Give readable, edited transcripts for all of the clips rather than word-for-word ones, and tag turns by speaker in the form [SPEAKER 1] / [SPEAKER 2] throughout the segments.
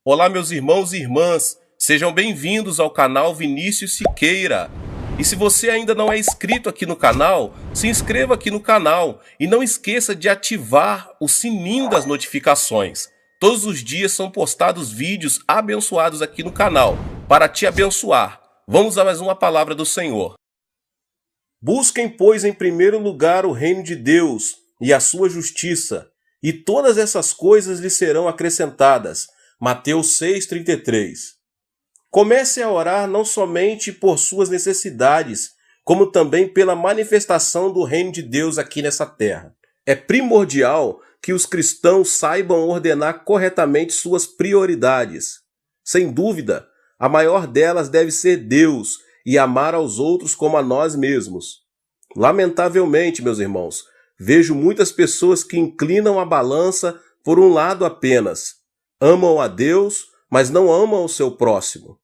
[SPEAKER 1] Olá, meus irmãos e irmãs, sejam bem-vindos ao canal Vinícius Siqueira. E se você ainda não é inscrito aqui no canal, se inscreva aqui no canal e não esqueça de ativar o sininho das notificações. Todos os dias são postados vídeos abençoados aqui no canal para te abençoar. Vamos a mais uma palavra do Senhor. Busquem, pois, em primeiro lugar o reino de Deus e a sua justiça, e todas essas coisas lhe serão acrescentadas. Mateus 6,33. Comece a orar não somente por suas necessidades, como também pela manifestação do reino de Deus aqui nessa terra. É primordial que os cristãos saibam ordenar corretamente suas prioridades. Sem dúvida, a maior delas deve ser Deus e amar aos outros como a nós mesmos. Lamentavelmente, meus irmãos, vejo muitas pessoas que inclinam a balança por um lado apenas. Amam a Deus, mas não amam o seu próximo.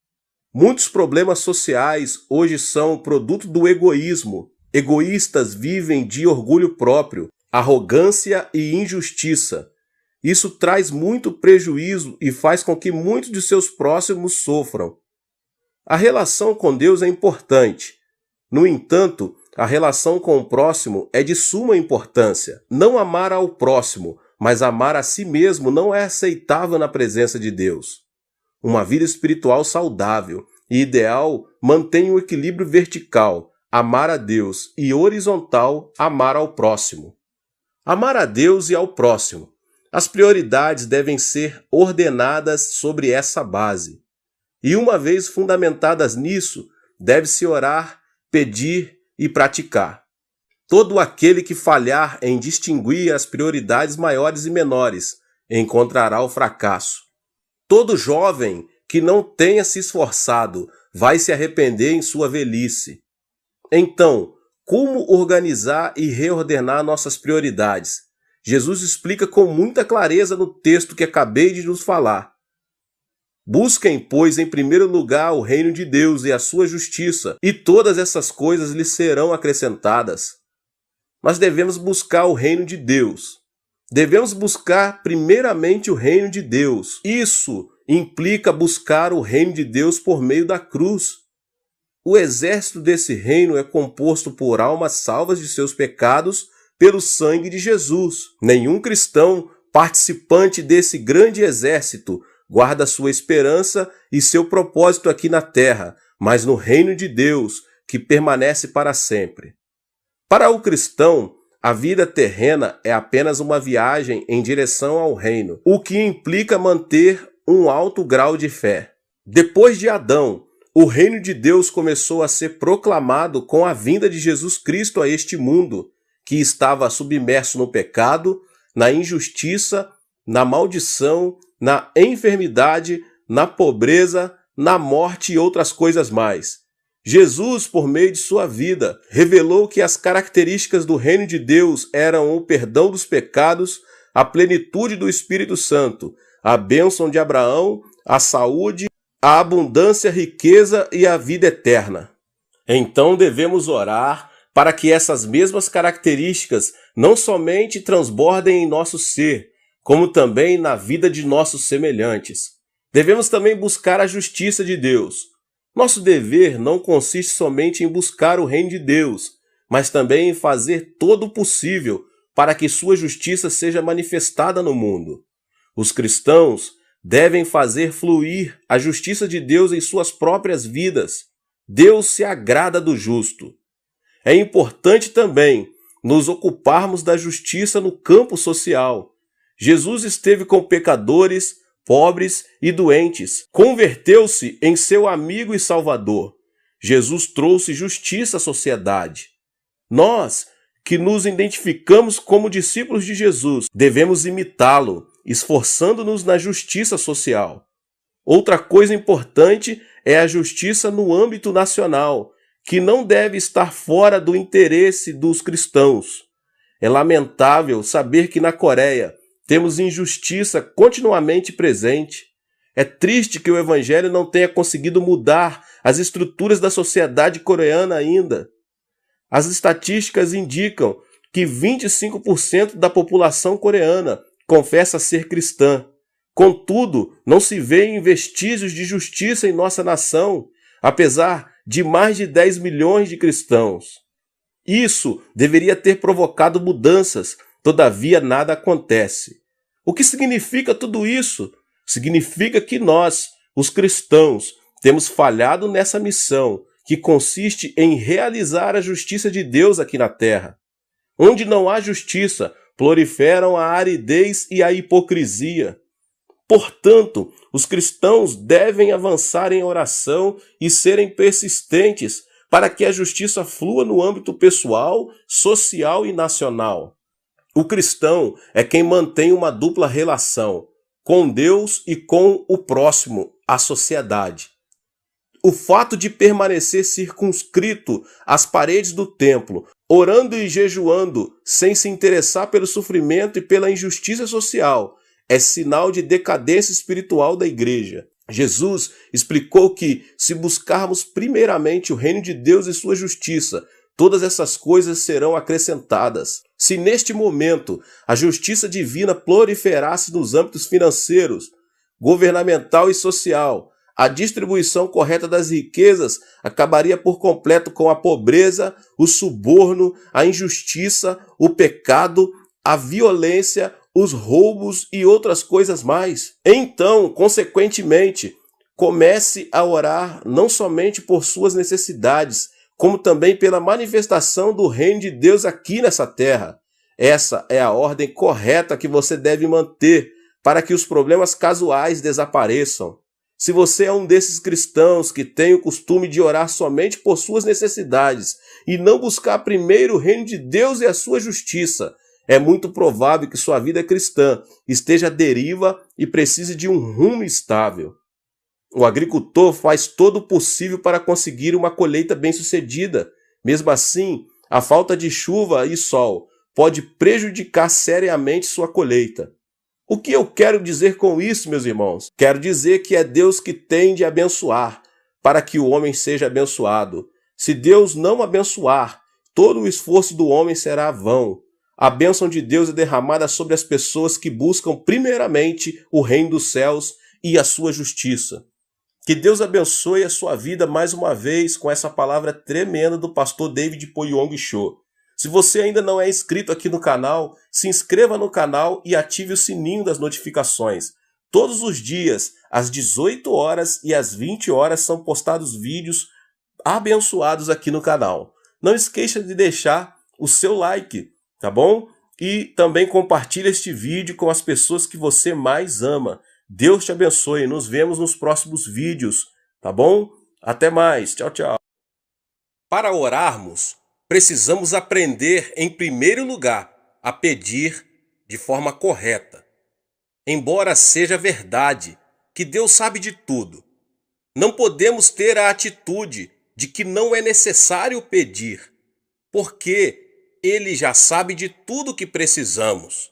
[SPEAKER 1] Muitos problemas sociais hoje são produto do egoísmo. Egoístas vivem de orgulho próprio, arrogância e injustiça. Isso traz muito prejuízo e faz com que muitos de seus próximos sofram. A relação com Deus é importante. No entanto, a relação com o próximo é de suma importância. Não amar ao próximo, mas amar a si mesmo não é aceitável na presença de Deus. Uma vida espiritual saudável e ideal mantém o equilíbrio vertical, amar a Deus, e horizontal, amar ao próximo. Amar a Deus e ao próximo. As prioridades devem ser ordenadas sobre essa base. E uma vez fundamentadas nisso, deve-se orar, pedir e praticar. Todo aquele que falhar em distinguir as prioridades maiores e menores encontrará o fracasso. Todo jovem que não tenha se esforçado vai se arrepender em sua velhice. Então, como organizar e reordenar nossas prioridades? Jesus explica com muita clareza no texto que acabei de nos falar. Busquem, pois, em primeiro lugar o reino de Deus e a sua justiça, e todas essas coisas lhes serão acrescentadas. Nós devemos buscar o reino de Deus. Devemos buscar primeiramente o reino de Deus. Isso implica buscar o reino de Deus por meio da cruz. O exército desse reino é composto por almas salvas de seus pecados pelo sangue de Jesus. Nenhum cristão participante desse grande exército guarda sua esperança e seu propósito aqui na terra, mas no reino de Deus, que permanece para sempre. Para o cristão, a vida terrena é apenas uma viagem em direção ao reino, o que implica manter um alto grau de fé. Depois de Adão, o reino de Deus começou a ser proclamado com a vinda de Jesus Cristo a este mundo, que estava submerso no pecado, na injustiça, na maldição, na enfermidade, na pobreza, na morte e outras coisas mais. Jesus, por meio de sua vida, revelou que as características do reino de Deus eram o perdão dos pecados, a plenitude do Espírito Santo, a bênção de Abraão, a saúde, a abundância, a riqueza e a vida eterna. Então devemos orar para que essas mesmas características não somente transbordem em nosso ser, como também na vida de nossos semelhantes. Devemos também buscar a justiça de Deus. Nosso dever não consiste somente em buscar o reino de Deus, mas também em fazer todo o possível para que sua justiça seja manifestada no mundo. Os cristãos devem fazer fluir a justiça de Deus em suas próprias vidas. Deus se agrada do justo. É importante também nos ocuparmos da justiça no campo social. Jesus esteve com pecadores, pobres e doentes. Converteu-se em seu amigo e salvador. Jesus trouxe justiça à sociedade. Nós, que nos identificamos como discípulos de Jesus, devemos imitá-lo, esforçando-nos na justiça social. Outra coisa importante é a justiça no âmbito nacional, que não deve estar fora do interesse dos cristãos. É lamentável saber que na Coreia temos injustiça continuamente presente. É triste que o Evangelho não tenha conseguido mudar as estruturas da sociedade coreana ainda. As estatísticas indicam que 25% da população coreana confessa ser cristã. Contudo, não se vêem vestígios de justiça em nossa nação, apesar de mais de 10 milhões de cristãos. Isso deveria ter provocado mudanças, todavia nada acontece. O que significa tudo isso? Significa que nós, os cristãos, temos falhado nessa missão, que consiste em realizar a justiça de Deus aqui na terra. Onde não há justiça, proliferam a aridez e a hipocrisia. Portanto, os cristãos devem avançar em oração e serem persistentes para que a justiça flua no âmbito pessoal, social e nacional. O cristão é quem mantém uma dupla relação com Deus e com o próximo, a sociedade. O fato de permanecer circunscrito às paredes do templo, orando e jejuando, sem se interessar pelo sofrimento e pela injustiça social, é sinal de decadência espiritual da igreja. Jesus explicou que, se buscarmos primeiramente o reino de Deus e sua justiça, todas essas coisas serão acrescentadas. Se neste momento a justiça divina proliferasse nos âmbitos financeiros, governamental e social, a distribuição correta das riquezas acabaria por completo com a pobreza, o suborno, a injustiça, o pecado, a violência, os roubos e outras coisas mais. Então, consequentemente, comece a orar não somente por suas necessidades, como também pela manifestação do reino de Deus aqui nessa terra. Essa é a ordem correta que você deve manter para que os problemas casuais desapareçam. Se você é um desses cristãos que tem o costume de orar somente por suas necessidades e não buscar primeiro o reino de Deus e a sua justiça, é muito provável que sua vida cristã esteja à deriva e precise de um rumo estável. O agricultor faz todo o possível para conseguir uma colheita bem-sucedida. Mesmo assim, a falta de chuva e sol pode prejudicar seriamente sua colheita. O que eu quero dizer com isso, meus irmãos? Quero dizer que é Deus que tem de abençoar, para que o homem seja abençoado. Se Deus não abençoar, todo o esforço do homem será vão. A bênção de Deus é derramada sobre as pessoas que buscam primeiramente o reino dos céus e a sua justiça. Que Deus abençoe a sua vida mais uma vez com essa palavra tremenda do pastor David Poyong Cho. Se você ainda não é inscrito aqui no canal, se inscreva no canal e ative o sininho das notificações. Todos os dias, às 18 horas e às 20 horas, são postados vídeos abençoados aqui no canal. Não esqueça de deixar o seu like, tá bom? E também compartilhe este vídeo com as pessoas que você mais ama. Deus te abençoe. Nos vemos nos próximos vídeos, tá bom? Até mais. Tchau, tchau. Para orarmos, precisamos aprender, em primeiro lugar, a pedir de forma correta. Embora seja verdade que Deus sabe de tudo, não podemos ter a atitude de que não é necessário pedir, porque Ele já sabe de tudo que precisamos.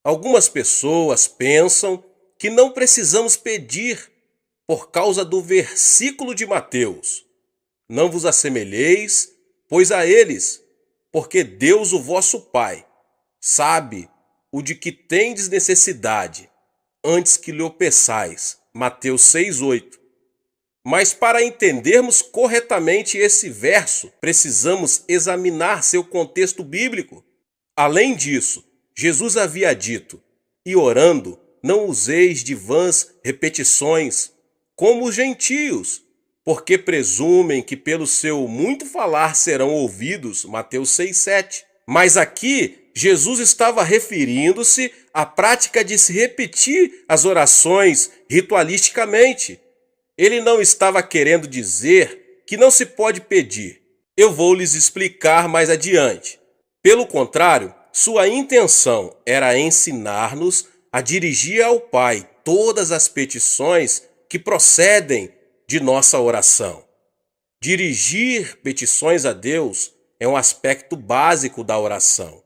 [SPEAKER 1] Algumas pessoas pensam que não precisamos pedir por causa do versículo de Mateus. Não vos assemelheis, pois a eles, porque Deus, o vosso Pai, sabe o de que tendes necessidade, antes que lhe o peçais. Mateus 6:8. Mas para entendermos corretamente esse verso, precisamos examinar seu contexto bíblico. Além disso, Jesus havia dito: "E orando, não useis de vãs repetições, como os gentios, porque presumem que pelo seu muito falar serão ouvidos." Mateus 6:7. Mas aqui, Jesus estava referindo-se à prática de se repetir as orações ritualisticamente. Ele não estava querendo dizer que não se pode pedir. Eu vou lhes explicar mais adiante. Pelo contrário, sua intenção era ensinar-nos a dirigir ao Pai todas as petições que procedem de nossa oração. Dirigir petições a Deus é um aspecto básico da oração.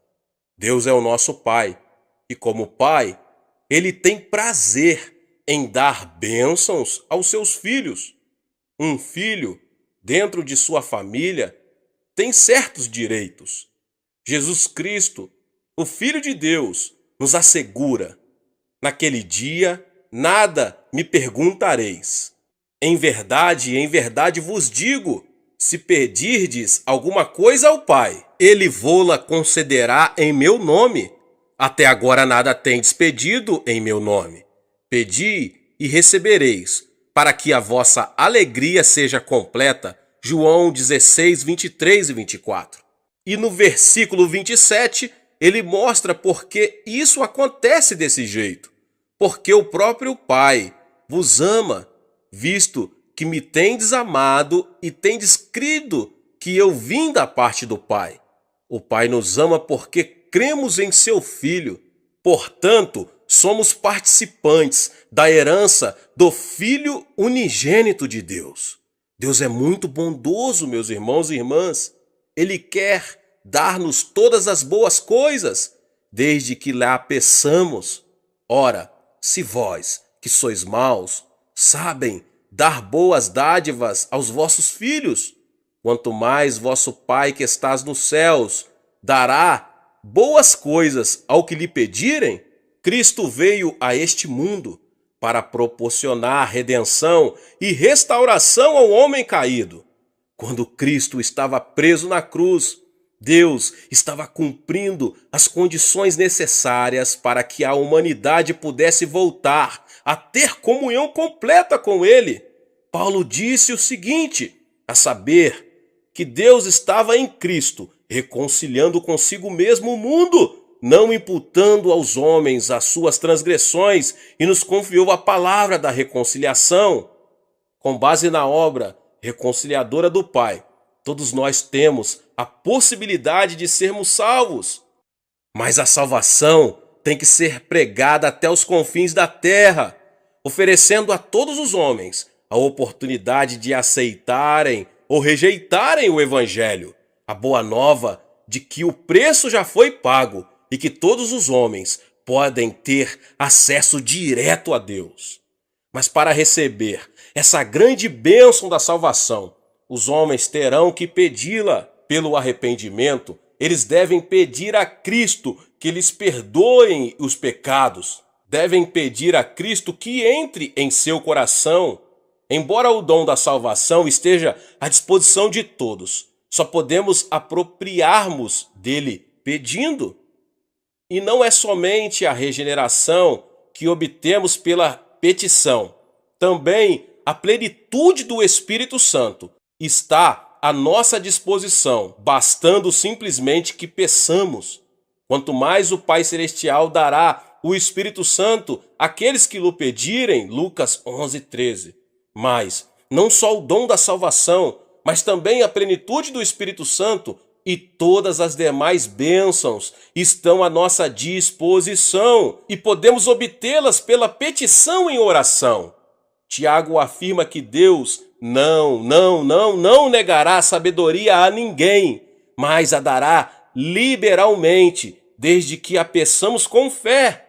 [SPEAKER 1] Deus é o nosso Pai, e como Pai, Ele tem prazer em dar bênçãos aos seus filhos. Um filho, dentro de sua família, tem certos direitos. Jesus Cristo, o Filho de Deus, nos assegura: naquele dia nada me perguntareis. Em verdade vos digo, se pedirdes alguma coisa ao Pai, ele vô-la concederá em meu nome. Até agora nada tendes pedido em meu nome. Pedi e recebereis, para que a vossa alegria seja completa. João 16, 23 e 24. E no versículo 27, ele mostra por que isso acontece desse jeito. Porque o próprio Pai vos ama, visto que me tendes amado e tendes crido que eu vim da parte do Pai. O Pai nos ama porque cremos em seu Filho. Portanto, somos participantes da herança do Filho unigênito de Deus. Deus é muito bondoso, meus irmãos e irmãs. Ele quer dar-nos todas as boas coisas, desde que lá peçamos. Ora, se vós, que sois maus, sabem dar boas dádivas aos vossos filhos, quanto mais vosso Pai que estás nos céus dará boas coisas ao que lhe pedirem. Cristo veio a este mundo para proporcionar redenção e restauração ao homem caído. Quando Cristo estava preso na cruz, Deus estava cumprindo as condições necessárias para que a humanidade pudesse voltar a ter comunhão completa com Ele. Paulo disse o seguinte, a saber, que Deus estava em Cristo, reconciliando consigo mesmo o mundo, não imputando aos homens as suas transgressões, e nos confiou a palavra da reconciliação. Com base na obra reconciliadora do Pai, todos nós temos a possibilidade de sermos salvos. Mas a salvação tem que ser pregada até os confins da terra, oferecendo a todos os homens a oportunidade de aceitarem ou rejeitarem o Evangelho, a boa nova de que o preço já foi pago e que todos os homens podem ter acesso direto a Deus. Mas para receber essa grande bênção da salvação, os homens terão que pedi-la pelo arrependimento. Eles devem pedir a Cristo que lhes perdoem os pecados. Devem pedir a Cristo que entre em seu coração. Embora o dom da salvação esteja à disposição de todos, só podemos apropriarmos dele pedindo. E não é somente a regeneração que obtemos pela petição. Também a plenitude do Espírito Santo está à nossa disposição, bastando simplesmente que peçamos. Quanto mais o Pai Celestial dará o Espírito Santo àqueles que lhe pedirem, Lucas 11, 13. Mas não só o dom da salvação, mas também a plenitude do Espírito Santo e todas as demais bênçãos estão à nossa disposição e podemos obtê-las pela petição em oração. Tiago afirma que Deus não negará a sabedoria a ninguém, mas a dará liberalmente, desde que a peçamos com fé.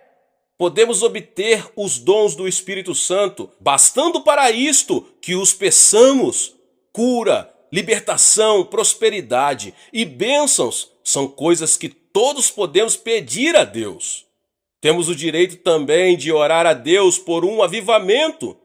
[SPEAKER 1] Podemos obter os dons do Espírito Santo, bastando para isto que os peçamos. Cura, libertação, prosperidade e bênçãos são coisas que todos podemos pedir a Deus. Temos o direito também de orar a Deus por um avivamento.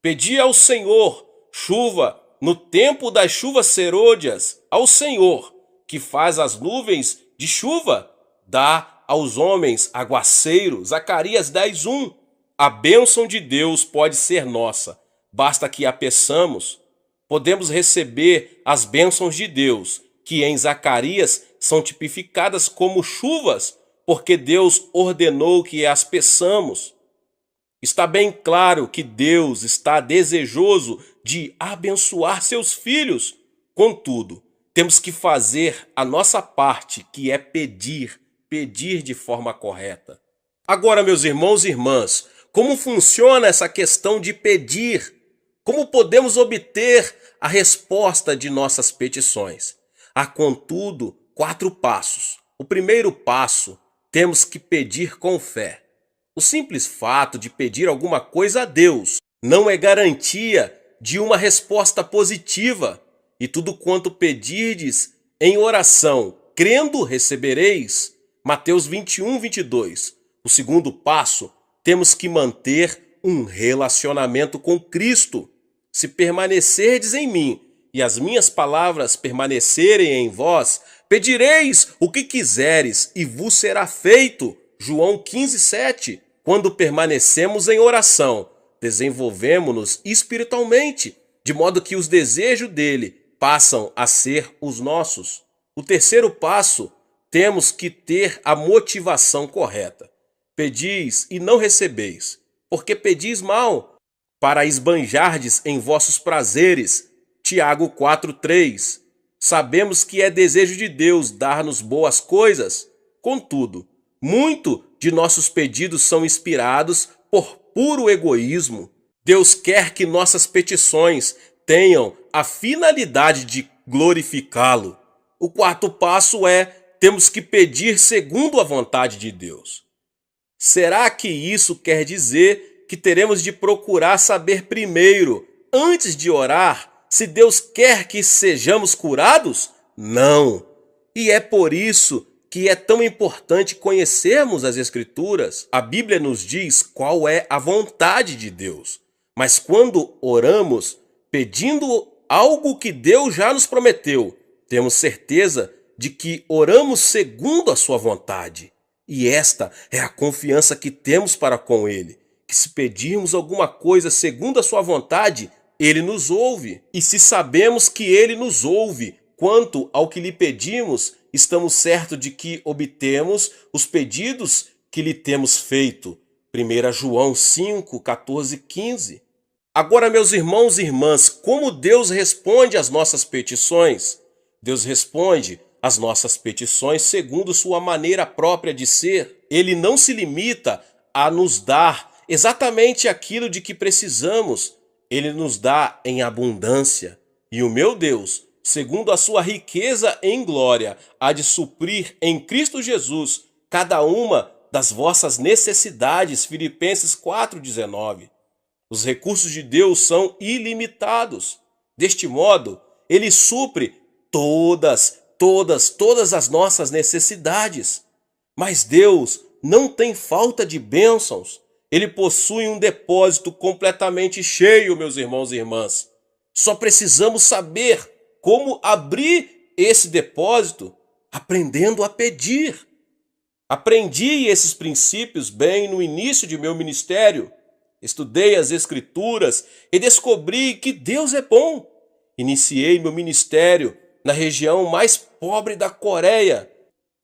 [SPEAKER 1] Pedir ao Senhor chuva no tempo das chuvas serôdias, ao Senhor que faz as nuvens de chuva, dá aos homens aguaceiro. Zacarias 10:1. A bênção de Deus pode ser nossa, basta que a peçamos. Podemos receber as bênçãos de Deus, que em Zacarias são tipificadas como chuvas, porque Deus ordenou que as peçamos. Está bem claro que Deus está desejoso de abençoar seus filhos. Contudo, temos que fazer a nossa parte, que é pedir de forma correta. Agora, meus irmãos e irmãs, como funciona essa questão de pedir? Como podemos obter a resposta de nossas petições? Há, contudo, 4 passos. O primeiro passo, temos que pedir com fé. O simples fato de pedir alguma coisa a Deus não é garantia de uma resposta positiva. E tudo quanto pedirdes em oração, crendo, recebereis. Mateus 21, 22. O segundo passo, temos que manter um relacionamento com Cristo. Se permanecerdes em mim e as minhas palavras permanecerem em vós, pedireis o que quiseres e vos será feito. João 15:7. Quando permanecemos em oração, desenvolvemos-nos espiritualmente, de modo que os desejos dele passam a ser os nossos. O terceiro passo, temos que ter a motivação correta. Pedis e não recebeis, porque pedis mal, para esbanjardes em vossos prazeres. Tiago 4:3. Sabemos que é desejo de Deus dar-nos boas coisas. Contudo, muito de nossos pedidos são inspirados por puro egoísmo. Deus quer que nossas petições tenham a finalidade de glorificá-lo. O quarto passo é: temos que pedir segundo a vontade de Deus. Será que isso quer dizer que teremos de procurar saber primeiro, antes de orar, se Deus quer que sejamos curados? Não. E é por isso que é tão importante conhecermos as Escrituras. A Bíblia nos diz qual é a vontade de Deus. Mas quando oramos, pedindo algo que Deus já nos prometeu, temos certeza de que oramos segundo a sua vontade. E esta é a confiança que temos para com Ele, que se pedirmos alguma coisa segundo a sua vontade, Ele nos ouve. E se sabemos que Ele nos ouve quanto ao que lhe pedimos, estamos certos de que obtemos os pedidos que lhe temos feito. 1 João 5, 14, 15. Agora, meus irmãos e irmãs, como Deus responde às nossas petições? Deus responde às nossas petições segundo sua maneira própria de ser. Ele não se limita a nos dar exatamente aquilo de que precisamos. Ele nos dá em abundância. E o meu Deus, segundo a sua riqueza em glória, há de suprir em Cristo Jesus cada uma das vossas necessidades. Filipenses 4,19. Os recursos de Deus são ilimitados. Deste modo, Ele supre todas as nossas necessidades. Mas Deus não tem falta de bênçãos. Ele possui um depósito completamente cheio, meus irmãos e irmãs. Só precisamos saber como abrir esse depósito, aprendendo a pedir. Aprendi esses princípios bem no início de meu ministério. Estudei as Escrituras e descobri que Deus é bom. Iniciei meu ministério na região mais pobre da Coreia,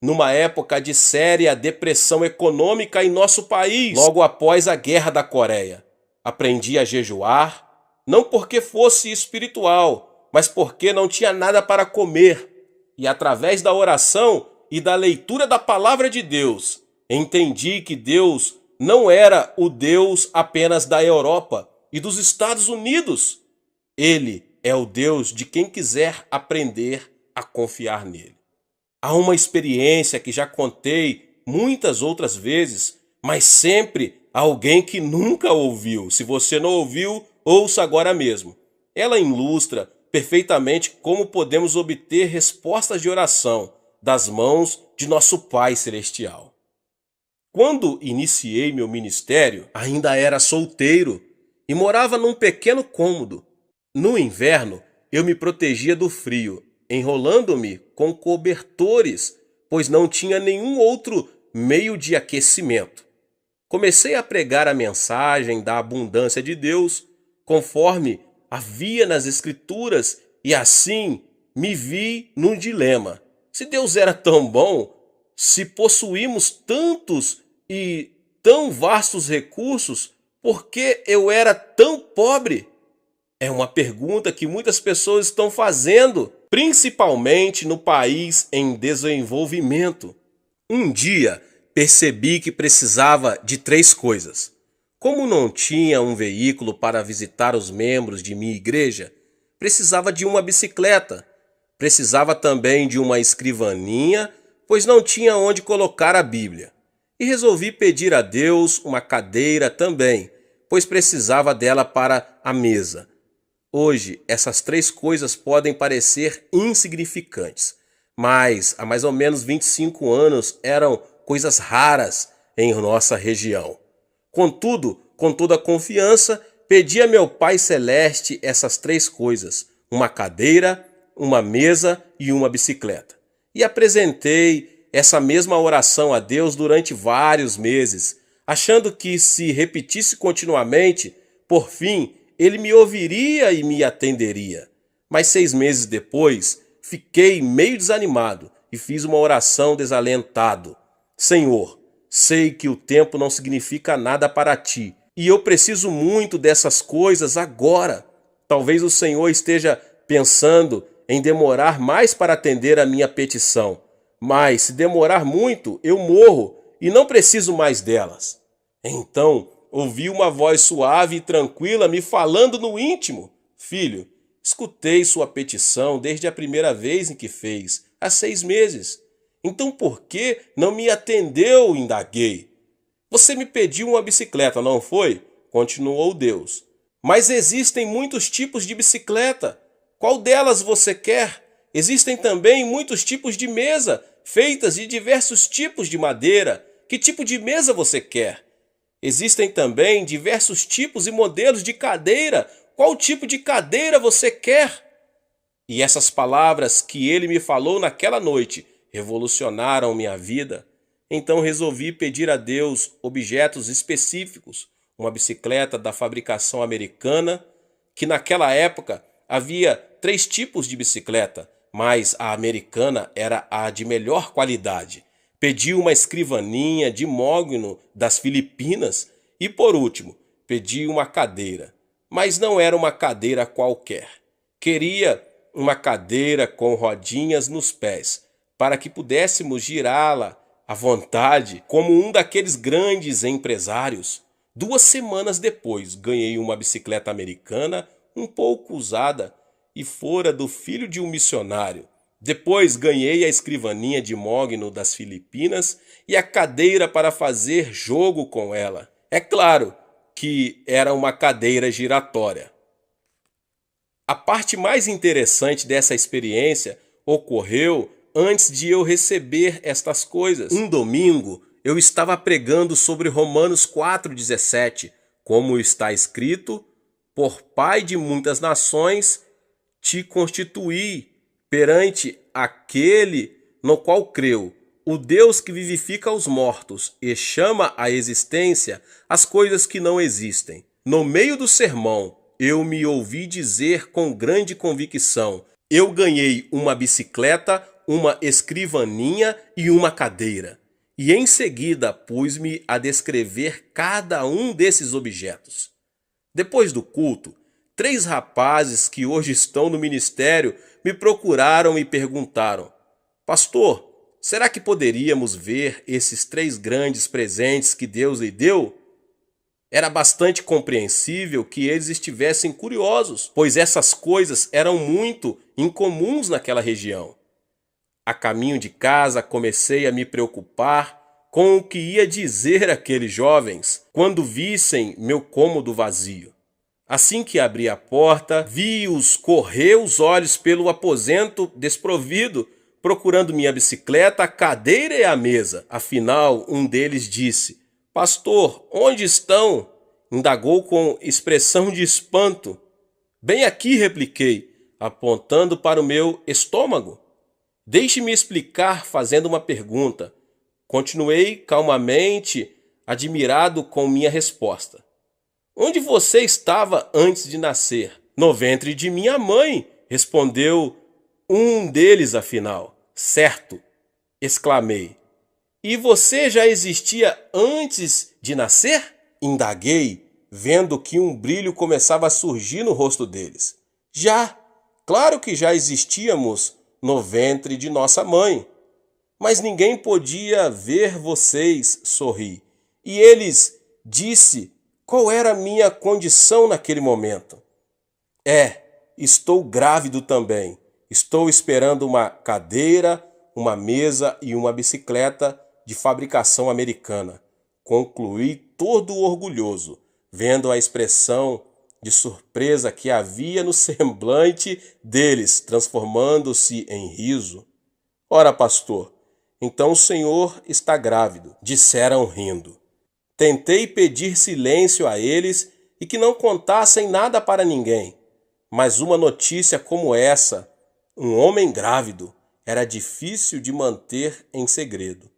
[SPEAKER 1] numa época de séria depressão econômica em nosso país, logo após a Guerra da Coreia. Aprendi a jejuar, não porque fosse espiritual, mas porque não tinha nada para comer. E através da oração e da leitura da palavra de Deus, entendi que Deus não era o Deus apenas da Europa e dos Estados Unidos. Ele é o Deus de quem quiser aprender a confiar nele. Há uma experiência que já contei muitas outras vezes, mas sempre há alguém que nunca ouviu. Se você não ouviu, ouça agora mesmo. Ela ilustra perfeitamente como podemos obter respostas de oração das mãos de nosso Pai Celestial. Quando iniciei meu ministério, ainda era solteiro e morava num pequeno cômodo. No inverno, eu me protegia do frio, enrolando-me com cobertores, pois não tinha nenhum outro meio de aquecimento. Comecei a pregar a mensagem da abundância de Deus, conforme havia nas Escrituras, e assim me vi num dilema. Se Deus era tão bom, se possuímos tantos e tão vastos recursos, por que eu era tão pobre? É uma pergunta que muitas pessoas estão fazendo, principalmente no país em desenvolvimento. Um dia percebi que precisava de 3 coisas. Como não tinha um veículo para visitar os membros de minha igreja, precisava de uma bicicleta. Precisava também de uma escrivaninha, pois não tinha onde colocar a Bíblia. E resolvi pedir a Deus uma cadeira também, pois precisava dela para a mesa. Hoje, essas 3 coisas podem parecer insignificantes, mas há mais ou menos 25 anos eram coisas raras em nossa região. Contudo, Com toda a confiança, pedi a meu Pai Celeste essas 3 coisas: uma cadeira, uma mesa e uma bicicleta. E apresentei essa mesma oração a Deus durante vários meses, achando que se repetisse continuamente, por fim, Ele me ouviria e me atenderia. Mas 6 meses depois, fiquei meio desanimado e fiz uma oração desalentado. Senhor, sei que o tempo não significa nada para ti e eu preciso muito dessas coisas agora. Talvez o Senhor esteja pensando em demorar mais para atender a minha petição, mas se demorar muito, eu morro e não preciso mais delas. Então, ouvi uma voz suave e tranquila me falando no íntimo: Filho, escutei sua petição desde a primeira vez em que fez, há 6 meses. Então por que não me atendeu? Indaguei. Você me pediu uma bicicleta, não foi? Continuou Deus. Mas existem muitos tipos de bicicleta. Qual delas você quer? Existem também muitos tipos de mesa, feitas de diversos tipos de madeira. Que tipo de mesa você quer? Existem também diversos tipos e modelos de cadeira. Qual tipo de cadeira você quer? E essas palavras que ele me falou naquela noite revolucionaram minha vida. Então resolvi pedir a Deus objetos específicos, uma bicicleta da fabricação americana, que naquela época havia 3 tipos de bicicleta, mas a americana era a de melhor qualidade. Pedi uma escrivaninha de mogno das Filipinas e, por último, pedi uma cadeira. Mas não era uma cadeira qualquer. Queria uma cadeira com rodinhas nos pés, para que pudéssemos girá-la à vontade, como um daqueles grandes empresários. 2 semanas depois, ganhei uma bicicleta americana um pouco usada e fora do filho de um missionário. Depois ganhei a escrivaninha de mogno das Filipinas e a cadeira para fazer jogo com ela. É claro que era uma cadeira giratória. A parte mais interessante dessa experiência ocorreu antes de eu receber estas coisas. Um domingo, eu estava pregando sobre Romanos 4,17, como está escrito: por pai de muitas nações te constituí perante aquele no qual creu, o Deus que vivifica os mortos e chama à existência as coisas que não existem. No meio do sermão, eu me ouvi dizer com grande convicção: eu ganhei uma bicicleta, uma escrivaninha e uma cadeira. E em seguida pus-me a descrever cada um desses objetos. Depois do culto, 3 rapazes que hoje estão no ministério me procuraram e perguntaram: Pastor, será que poderíamos ver esses 3 grandes presentes que Deus lhe deu? Era bastante compreensível que eles estivessem curiosos, pois essas coisas eram muito incomuns naquela região. A caminho de casa, comecei a me preocupar com o que ia dizer aqueles jovens quando vissem meu cômodo vazio. Assim que abri a porta, vi-os correr os olhos pelo aposento desprovido, procurando minha bicicleta, a cadeira e a mesa. Afinal, um deles disse: Pastor, onde estão? Indagou com expressão de espanto. Bem aqui, repliquei, apontando para o meu estômago. Deixe-me explicar fazendo uma pergunta. Continuei calmamente, admirado com minha resposta. Onde você estava antes de nascer? No ventre de minha mãe, respondeu um deles afinal. Certo, exclamei. E você já existia antes de nascer? Indaguei, vendo que um brilho começava a surgir no rosto deles. Já, claro que já existíamos no ventre de nossa mãe. Mas ninguém podia ver vocês, sorri. E eles disse qual era a minha condição naquele momento. Estou grávido também. Estou esperando uma cadeira, uma mesa e uma bicicleta de fabricação americana. Concluí todo orgulhoso, vendo a expressão de surpresa que havia no semblante deles, transformando-se em riso. Ora, pastor, então o senhor está grávido, disseram rindo. Tentei pedir silêncio a eles e que não contassem nada para ninguém. Mas uma notícia como essa, um homem grávido, era difícil de manter em segredo.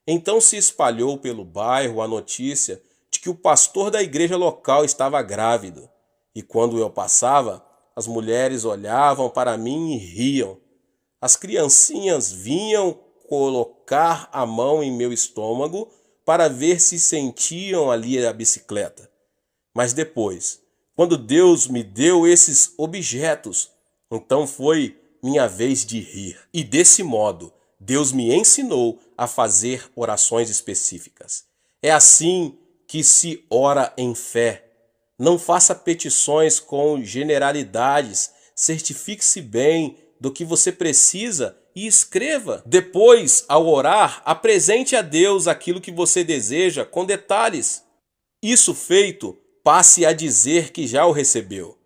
[SPEAKER 1] Então se espalhou pelo bairro a notícia de que o pastor da igreja local estava grávido. E quando eu passava, as mulheres olhavam para mim e riam. As criancinhas vinham colocar a mão em meu estômago para ver se sentiam ali a bicicleta. Mas depois, quando Deus me deu esses objetos, então foi minha vez de rir. E desse modo, Deus me ensinou a fazer orações específicas. É assim que se ora em fé. Não faça petições com generalidades, certifique-se bem do que você precisa e escreva. Depois, ao orar, apresente a Deus aquilo que você deseja com detalhes. Isso feito, passe a dizer que já o recebeu.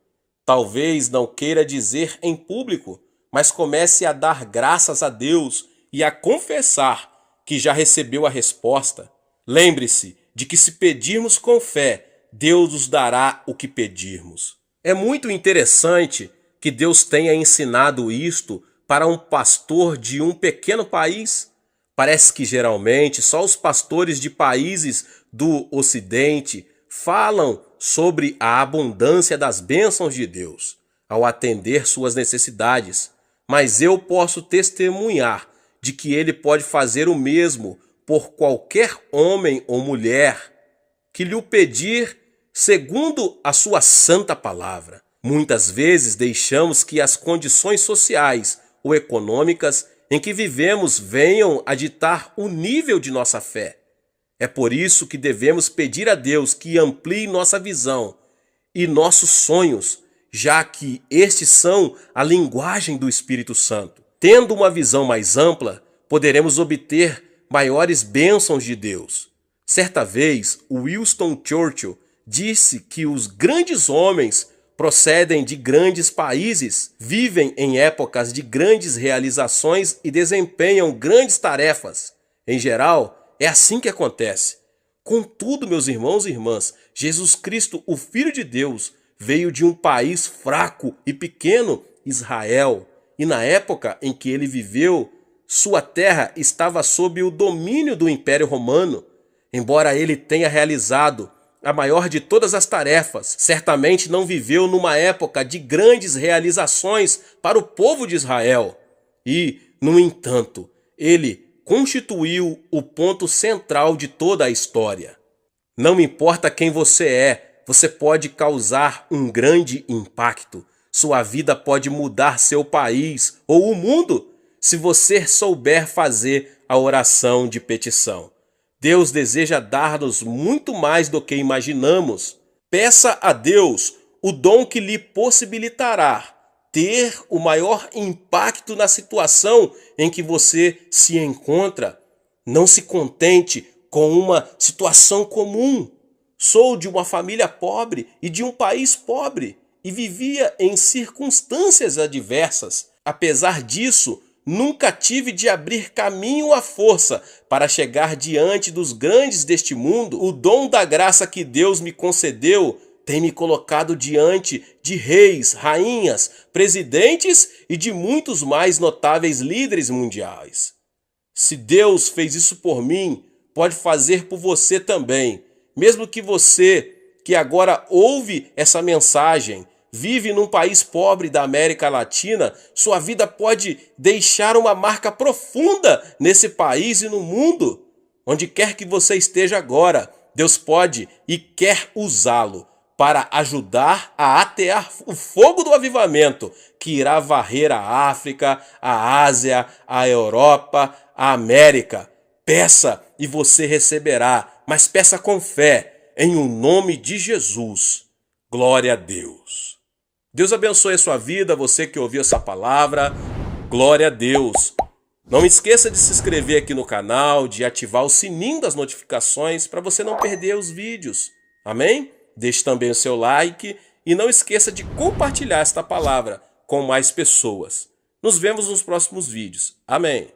[SPEAKER 1] Talvez não queira dizer em público, mas comece a dar graças a Deus e a confessar que já recebeu a resposta. Lembre-se de que se pedirmos com fé, Deus nos dará o que pedirmos. É muito interessante que Deus tenha ensinado isto para um pastor de um pequeno país. Parece que geralmente só os pastores de países do Ocidente falam sobre a abundância das bênçãos de Deus ao atender suas necessidades. Mas eu posso testemunhar de que Ele pode fazer o mesmo por qualquer homem ou mulher que lhe o pedir segundo a sua santa palavra. Muitas vezes deixamos que as condições sociais ou econômicas em que vivemos venham a ditar o nível de nossa fé. É por isso que devemos pedir a Deus que amplie nossa visão e nossos sonhos, já que estes são a linguagem do Espírito Santo. Tendo uma visão mais ampla, poderemos obter maiores bênçãos de Deus. Certa vez, Winston Churchill disse que os grandes homens procedem de grandes países, vivem em épocas de grandes realizações e desempenham grandes tarefas. Em geral, é assim que acontece. Contudo, meus irmãos e irmãs, Jesus Cristo, o Filho de Deus, veio de um país fraco e pequeno, Israel, e na época em que ele viveu, sua terra estava sob o domínio do Império Romano. Embora ele tenha realizado a maior de todas as tarefas, certamente não viveu numa época de grandes realizações para o povo de Israel. E, no entanto, ele constituiu o ponto central de toda a história. Não importa quem você é, você pode causar um grande impacto. Sua vida pode mudar seu país ou o mundo se você souber fazer a oração de petição. Deus deseja dar-nos muito mais do que imaginamos. Peça a Deus o dom que lhe possibilitará ter o maior impacto na situação em que você se encontra. Não se contente com uma situação comum. Sou de uma família pobre e de um país pobre e vivia em circunstâncias adversas. Apesar disso, nunca tive de abrir caminho à força para chegar diante dos grandes deste mundo. O dom da graça que Deus me concedeu tem me colocado diante de reis, rainhas, presidentes e de muitos mais notáveis líderes mundiais. Se Deus fez isso por mim, pode fazer por você também. Mesmo que você, que agora ouve essa mensagem, vive num país pobre da América Latina, sua vida pode deixar uma marca profunda nesse país e no mundo. Onde quer que você esteja agora, Deus pode e quer usá-lo para ajudar a atear o fogo do avivamento que irá varrer a África, a Ásia, a Europa, a América. Peça e você receberá, mas peça com fé, em o nome de Jesus. Glória a Deus. Deus abençoe a sua vida, você que ouviu essa palavra. Glória a Deus. Não esqueça de se inscrever aqui no canal, de ativar o sininho das notificações para você não perder os vídeos. Amém? Deixe também o seu like e não esqueça de compartilhar esta palavra com mais pessoas. Nos vemos nos próximos vídeos. Amém.